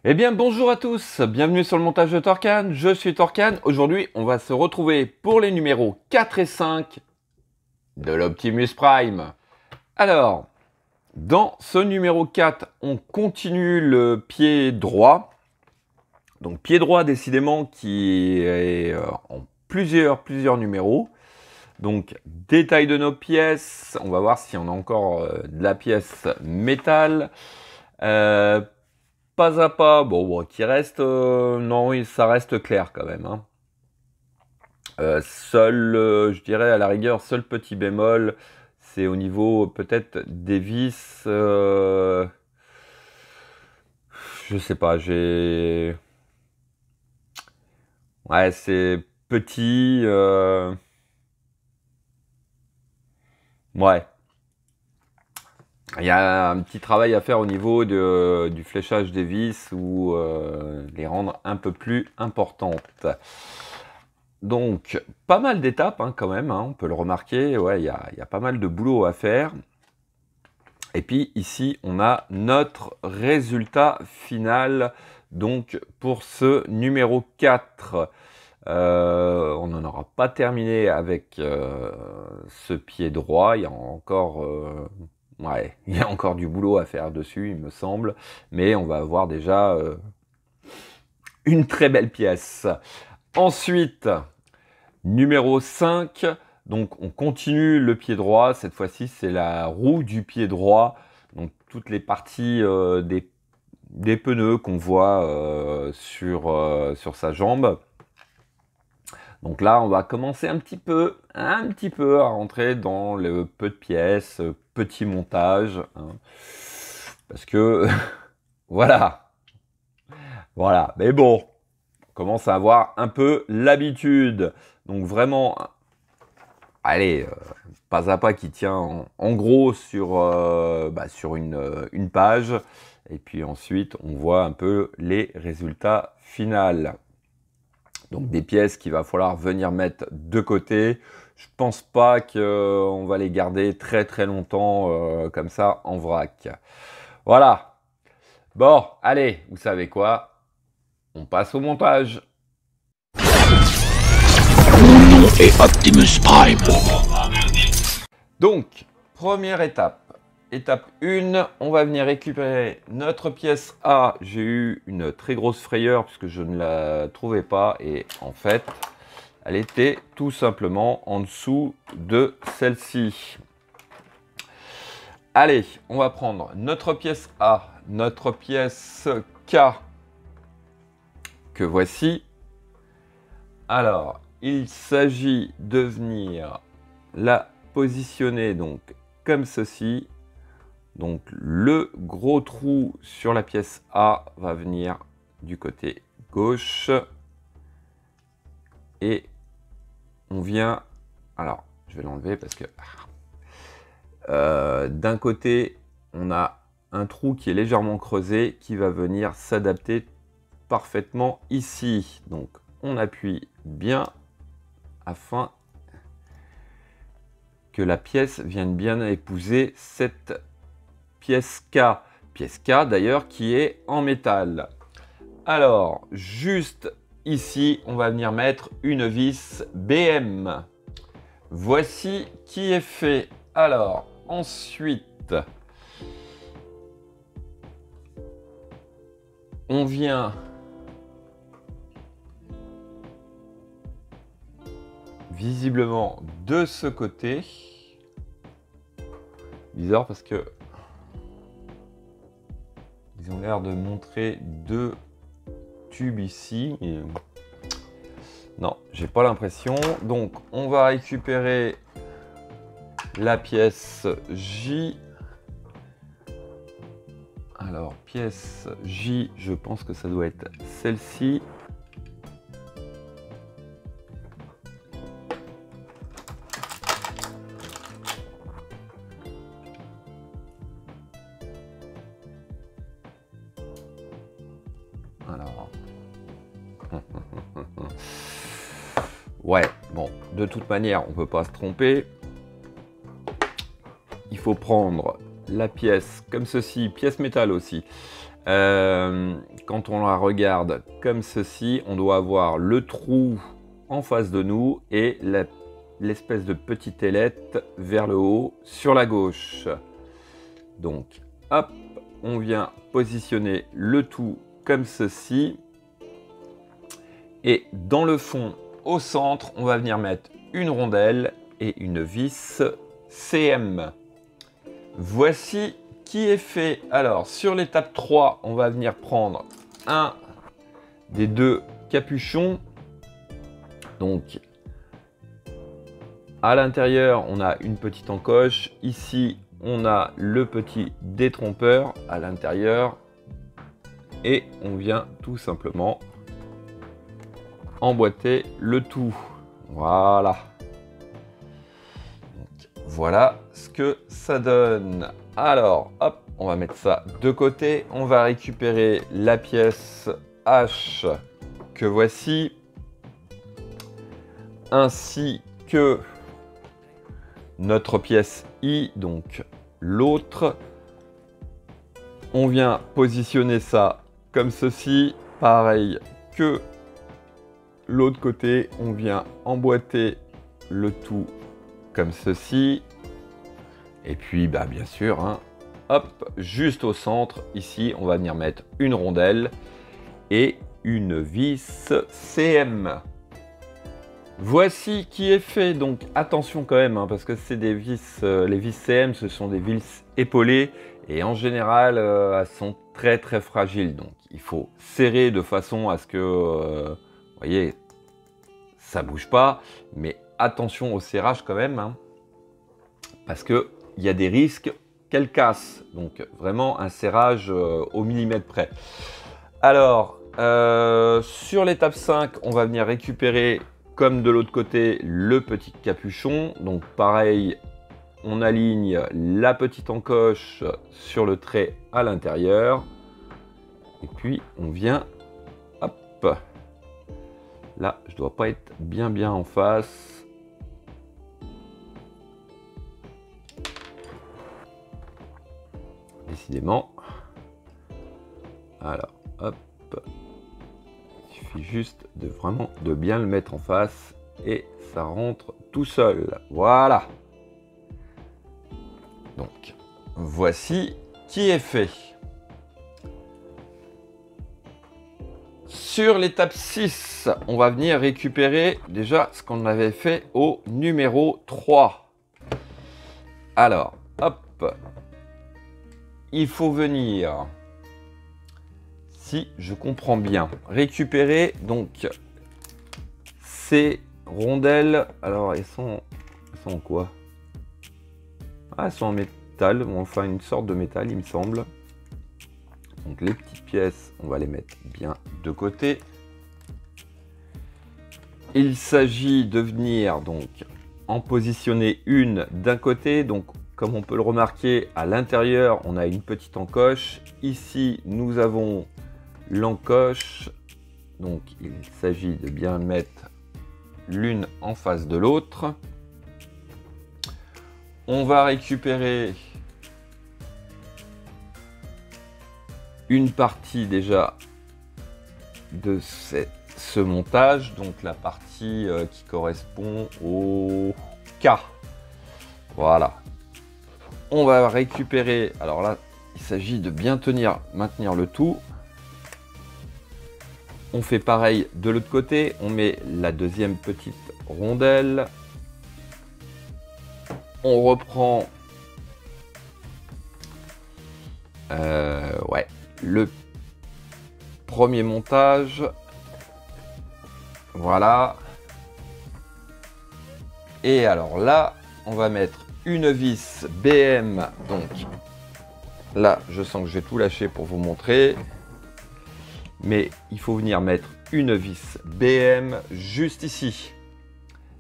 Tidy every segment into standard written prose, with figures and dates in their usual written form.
Eh bien bonjour à tous, bienvenue sur le montage de Torcan, je suis Torcan. Aujourd'hui on va se retrouver pour les numéros 4 et 5 de l'Optimus Prime. Alors, dans ce numéro 4, on continue le pied droit. Donc pied droit décidément qui est en plusieurs numéros. Donc détail de nos pièces, on va voir si on a encore de la pièce métal. Pas à pas, bon qui reste, non, oui, ça reste clair quand même. Hein. Je dirais à la rigueur, seul petit bémol, c'est au niveau peut-être des vis. Je sais pas, ouais, c'est petit. Ouais. Il y a un petit travail à faire au niveau du fléchage des vis ou les rendre un peu plus importantes. Donc, pas mal d'étapes hein, quand même, hein, on peut le remarquer, ouais, il y a pas mal de boulot à faire. Et puis ici, on a notre résultat final donc pour ce numéro 4. On n'en aura pas terminé avec ce pied droit, il y a encore... ouais, il y a encore du boulot à faire dessus, il me semble. Mais on va avoir déjà une très belle pièce. Ensuite, numéro 5. Donc, on continue le pied droit. Cette fois-ci, c'est la roue du pied droit. Donc, toutes les parties des pneus qu'on voit sur sa jambe. Donc là, on va commencer un petit peu à rentrer dans le peu de pièces, petit montage, hein, parce que voilà, Mais bon, on commence à avoir un peu l'habitude. Donc vraiment, allez, pas à pas qui tient en gros sur une page, et puis ensuite on voit un peu les résultats finaux. Donc des pièces qu'il va falloir venir mettre de côté. Je pense pas qu'on va les garder très longtemps comme ça en vrac. Voilà. Bon, allez, vous savez quoi? On passe au montage. Mon nom est Optimus Prime. Donc, première étape. Étape 1, on va venir récupérer notre pièce A. J'ai eu une très grosse frayeur puisque je ne la trouvais pas. Et en fait, elle était tout simplement en dessous de celle-ci. Allez, on va prendre notre pièce A, notre pièce K, que voici. Alors, il s'agit de venir la positionner donc comme ceci. Donc le gros trou sur la pièce A va venir du côté gauche. Et on vient... Alors, je vais l'enlever parce que... d'un côté, on a un trou qui est légèrement creusé qui va venir s'adapter parfaitement ici. Donc on appuie bien afin que la pièce vienne bien épouser cette pièce K. Pièce K d'ailleurs qui est en métal. Alors, juste ici, on va venir mettre une vis BM. Voici qui est fait. Alors, ensuite, on vient visiblement de ce côté. Bizarre parce que ils ont l'air de montrer deux tubes ici. Et... non, j'ai pas l'impression. Donc, on va récupérer la pièce J. Alors, pièce J, je pense que ça doit être celle-ci. Alors... ouais, bon, de toute manière, on ne peut pas se tromper. Il faut prendre la pièce comme ceci, pièce métal aussi, Quand on la regarde comme ceci, on doit avoir le trou en face de nous et l'espèce de petite ailette vers le haut sur la gauche. Donc, hop, on vient positionner le tout comme ceci. Et dans le fond, au centre, on va venir mettre une rondelle et une vis CM. Voici qui est fait. Alors, sur l'étape 3, on va venir prendre un des deux capuchons. Donc, à l'intérieur, on a une petite encoche. Ici, on a le petit détrompeur à l'intérieur. Et on vient tout simplement emboîter le tout. Voilà. Donc, voilà ce que ça donne. Alors, hop, on va mettre ça de côté. On va récupérer la pièce H que voici, ainsi que notre pièce I, donc l'autre. On vient positionner ça comme ceci. Pareil que l'autre côté, on vient emboîter le tout comme ceci. Et puis, bah, bien sûr, hein, hop, juste au centre, ici, on va venir mettre une rondelle et une vis CM. Voici qui est fait. Donc, attention quand même, hein, parce que c'est des vis, les vis CM, ce sont des vis épaulées. Et en général, elles sont très très fragiles. Donc, il faut serrer de façon à ce que, vous voyez, ça bouge pas. Mais attention au serrage quand même, hein, parce que il y a des risques qu'elle casse. Donc vraiment un serrage au millimètre près. Alors, sur l'étape 5, on va venir récupérer, comme de l'autre côté, le petit capuchon. Donc pareil, on aligne la petite encoche sur le trait à l'intérieur. Et puis on vient, hop. Là, je dois pas être bien en face. Décidément. Alors, hop. Il suffit juste de vraiment de bien le mettre en face et ça rentre tout seul. Voilà. Donc, voici qui est fait. Sur l'étape 6, on va venir récupérer déjà ce qu'on avait fait au numéro 3. Alors, hop. Il faut venir, si je comprends bien, récupérer donc ces rondelles. Alors, elles sont en quoi? Ah, elles sont en métal, enfin une sorte de métal, il me semble. Donc les petites pièces, on va les mettre bien de côté. Il s'agit de venir donc en positionner une d'un côté. Donc comme on peut le remarquer, à l'intérieur, on a une petite encoche. Ici, nous avons l'encoche. Donc, il s'agit de bien mettre l'une en face de l'autre. On va récupérer une partie déjà de ce montage. Donc, la partie qui correspond au K. Voilà. On va récupérer, alors là, il s'agit de bien maintenir le tout. On fait pareil de l'autre côté, on met la deuxième petite rondelle. On reprend le premier montage. Voilà. Et alors là, on va mettre une vis BM. Donc là, je sens que je vais tout lâcher pour vous montrer. Mais il faut venir mettre une vis BM juste ici.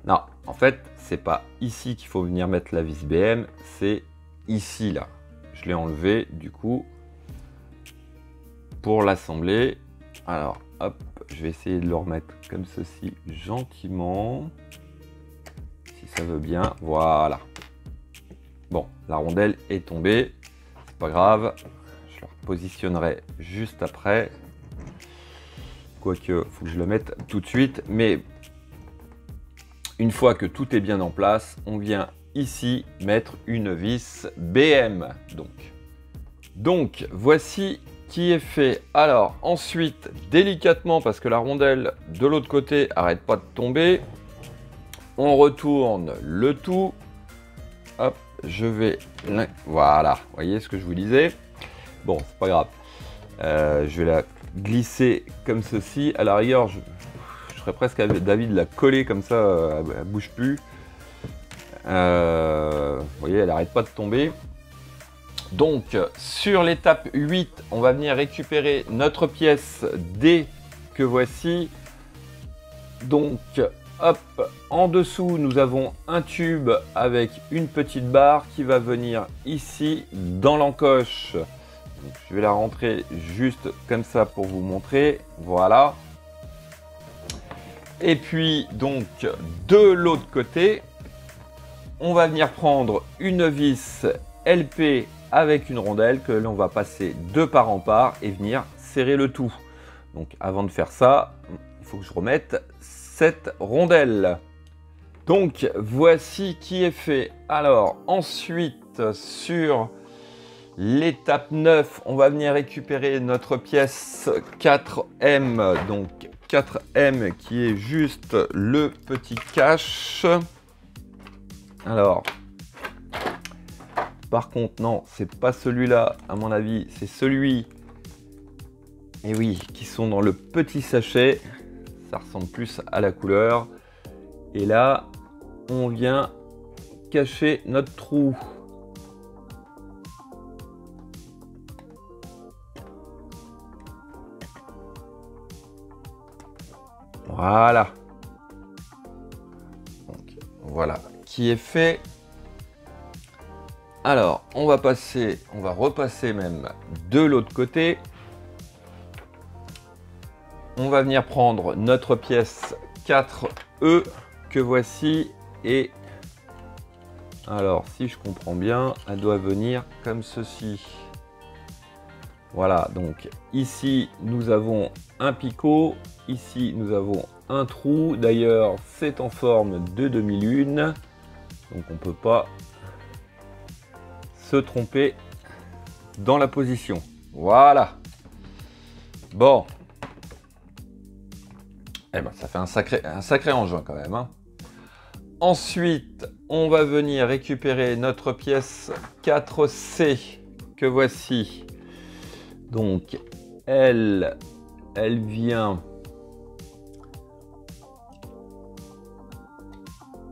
Non, en fait, c'est pas ici qu'il faut venir mettre la vis BM, c'est ici, là. Je l'ai enlevé, du coup, pour l'assembler. Alors, hop, je vais essayer de le remettre comme ceci, gentiment. Si ça veut bien, voilà. Bon, la rondelle est tombée, c'est pas grave. Je le positionnerai juste après. Quoique, faut que je le mette tout de suite. Mais une fois que tout est bien en place, on vient ici mettre une vis BM. Donc voici qui est fait. Alors ensuite, délicatement, parce que la rondelle de l'autre côté arrête pas de tomber, on retourne le tout. Hop, je vais... Voilà, vous voyez ce que je vous disais. Bon, c'est pas grave. Je vais la glisser comme ceci. À la rigueur, je serais presque d'avis de la coller comme ça, elle bouge plus. Vous voyez, elle n'arrête pas de tomber. Donc, sur l'étape 8, on va venir récupérer notre pièce D que voici. Donc, hop, en dessous, nous avons un tube avec une petite barre qui va venir ici dans l'encoche. Donc, je vais la rentrer juste comme ça pour vous montrer. Voilà. Et puis, donc, de l'autre côté, on va venir prendre une vis LP avec une rondelle que l'on va passer de part en part et venir serrer le tout. Donc avant de faire ça, il faut que je remette cette rondelle. Donc voici qui est fait. Alors ensuite sur l'étape 9, on va venir récupérer notre pièce 4M. Donc 4M qui est juste le petit cache. Alors... Par contre, non, c'est pas celui-là, à mon avis, c'est celui, et oui, qui sont dans le petit sachet. Ça ressemble plus à la couleur. Et là, on vient cacher notre trou. Voilà. Donc, voilà qui est fait. Alors, on va repasser même de l'autre côté. On va venir prendre notre pièce 4E que voici. Et alors, si je comprends bien, elle doit venir comme ceci. Voilà, donc ici, nous avons un picot. Ici, nous avons un trou. D'ailleurs, c'est en forme de demi-lune. Donc, on ne peut pas se tromper dans la position. Voilà. Bon. Eh ben, ça fait un sacré engin quand même. Hein. Ensuite, on va venir récupérer notre pièce 4C que voici. Donc, elle vient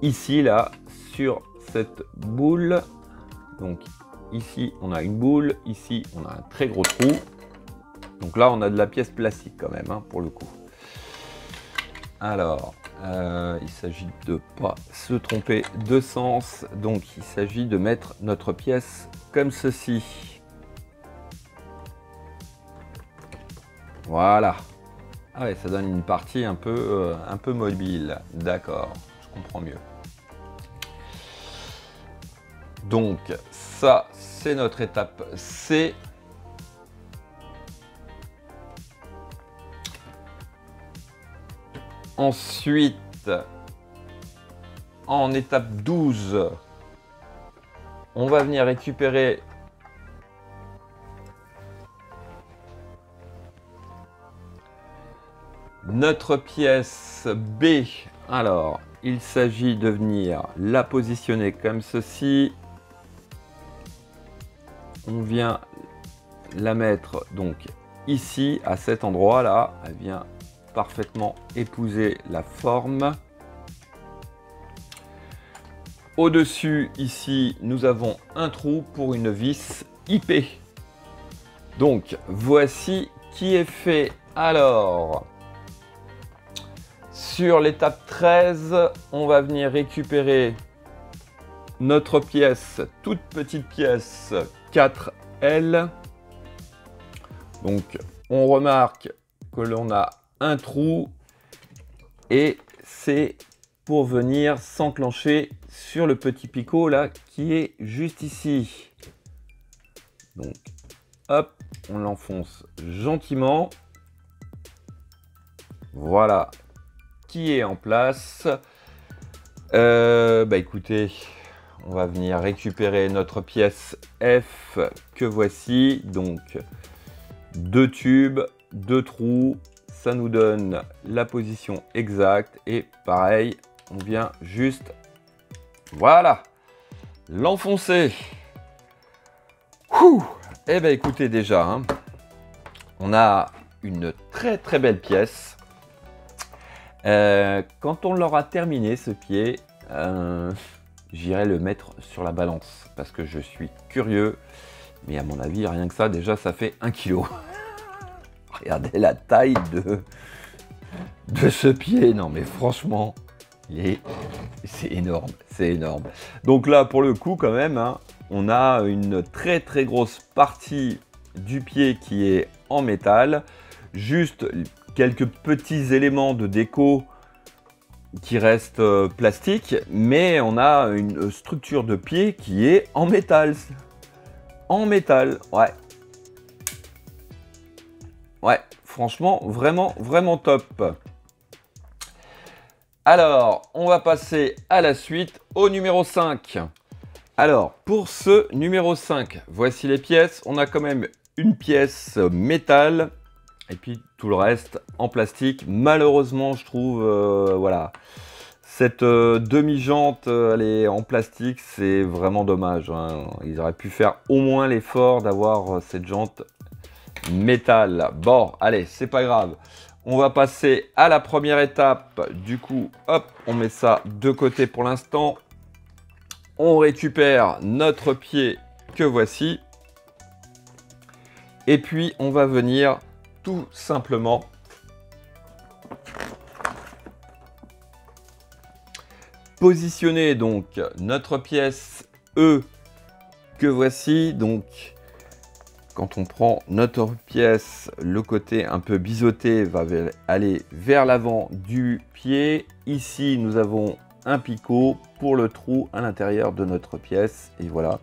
ici, là, sur cette boule. Donc, ici, on a une boule. Ici, on a un très gros trou. Donc là, on a de la pièce plastique quand même, hein, pour le coup. Alors, il s'agit de ne pas se tromper de sens. Donc, il s'agit de mettre notre pièce comme ceci. Voilà. Ah ouais, ça donne une partie un peu mobile. D'accord, je comprends mieux. Donc, ça, c'est notre étape C. Ensuite, en étape 12, on va venir récupérer notre pièce B. Alors, il s'agit de venir la positionner comme ceci. On vient la mettre donc ici, à cet endroit-là. Elle vient parfaitement épouser la forme. Au-dessus, ici, nous avons un trou pour une vis IP. Donc, voici qui est fait. Alors, sur l'étape 13, on va venir récupérer notre pièce, toute petite pièce 4L. Donc, on remarque que l'on a un trou et c'est pour venir s'enclencher sur le petit picot là qui est juste ici. Donc, hop, on l'enfonce gentiment. Voilà, qui est en place. Bah écoutez, on va venir récupérer notre pièce F que voici. Donc, 2 tubes, 2 trous. Ça nous donne la position exacte. Et pareil, on vient juste, voilà, l'enfoncer. Eh bien écoutez déjà, hein, on a une très très belle pièce. Quand on l'aura terminé ce pied, j'irai le mettre sur la balance parce que je suis curieux. Mais à mon avis, rien que ça, déjà ça fait 1 kg. Regardez la taille de ce pied. Non mais franchement, c'est énorme, c'est énorme. Donc là, pour le coup, quand même, hein, on a une très très grosse partie du pied qui est en métal. Juste quelques petits éléments de déco qui restent plastiques, mais on a une structure de pied qui est en métal. En métal, ouais. Ouais, franchement, vraiment, vraiment top. Alors, on va passer à la suite, au numéro 5. Alors, pour ce numéro 5, voici les pièces. On a quand même une pièce métal et puis tout le reste en plastique. Malheureusement, je trouve, voilà, cette demi-jante, elle est en plastique, c'est vraiment dommage, hein. Ils auraient pu faire au moins l'effort d'avoir cette jante métal. Bon, allez, c'est pas grave. On va passer à la première étape. Du coup, hop, on met ça de côté pour l'instant. On récupère notre pied que voici. Et puis, on va venir tout simplement positionner donc notre pièce E que voici. Donc, quand on prend notre pièce, le côté un peu biseauté va aller vers l'avant du pied. Ici, nous avons un picot pour le trou à l'intérieur de notre pièce. Et voilà.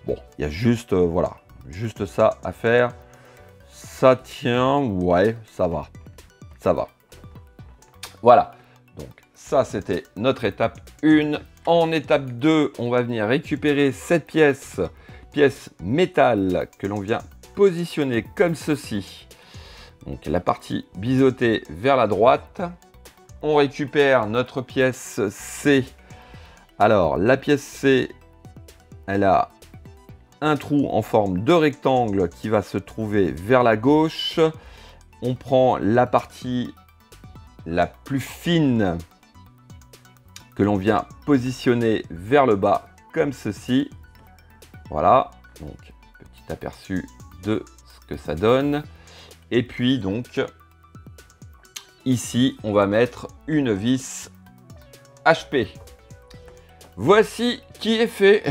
Bon, il y a juste, voilà, juste ça à faire. Ça tient, ouais, ça va. Ça va. Voilà. Donc, ça, c'était notre étape 1. En étape 2, on va venir récupérer cette pièce métal que l'on vient positionner comme ceci. Donc, la partie biseautée vers la droite. On récupère notre pièce C. Alors, la pièce C, elle a un trou en forme de rectangle qui va se trouver vers la gauche. On prend la partie la plus fine que l'on vient positionner vers le bas comme ceci. Voilà, donc petit aperçu de ce que ça donne. Et puis donc ici, on va mettre une vis HP. Voici qui est fait.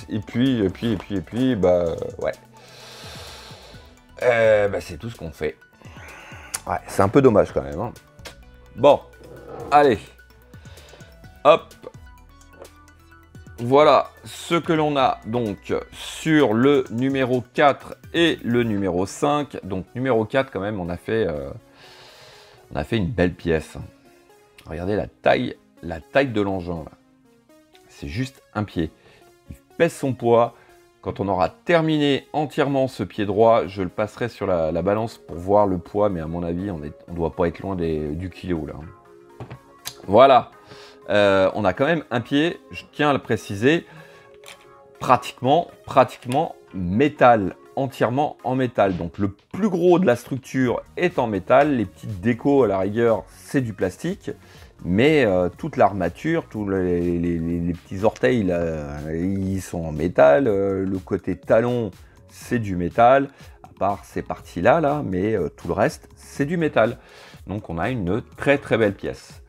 Et puis, bah, ouais. C'est tout ce qu'on fait. Ouais, c'est un peu dommage quand même, hein. Bon, allez. Hop. Voilà ce que l'on a donc sur le numéro 4 et le numéro 5. Donc numéro 4 quand même, on a fait une belle pièce. Regardez la taille de l'engin. C'est juste un pied. Il pèse son poids. Quand on aura terminé entièrement ce pied droit, je le passerai sur la balance pour voir le poids. Mais à mon avis, on ne doit pas être loin du kilo là. Voilà. On a quand même un pied, je tiens à le préciser, pratiquement métal, entièrement en métal. Donc le plus gros de la structure est en métal, les petites décos à la rigueur c'est du plastique, mais toute l'armature, tous les petits orteils là, ils sont en métal, le côté talon c'est du métal, à part ces parties là, mais tout le reste c'est du métal. Donc on a une très très belle pièce.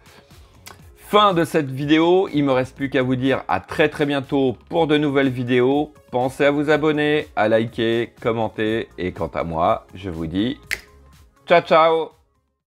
Fin de cette vidéo, il ne me reste plus qu'à vous dire à très bientôt pour de nouvelles vidéos. Pensez à vous abonner, à liker, commenter et quant à moi, je vous dis ciao ciao.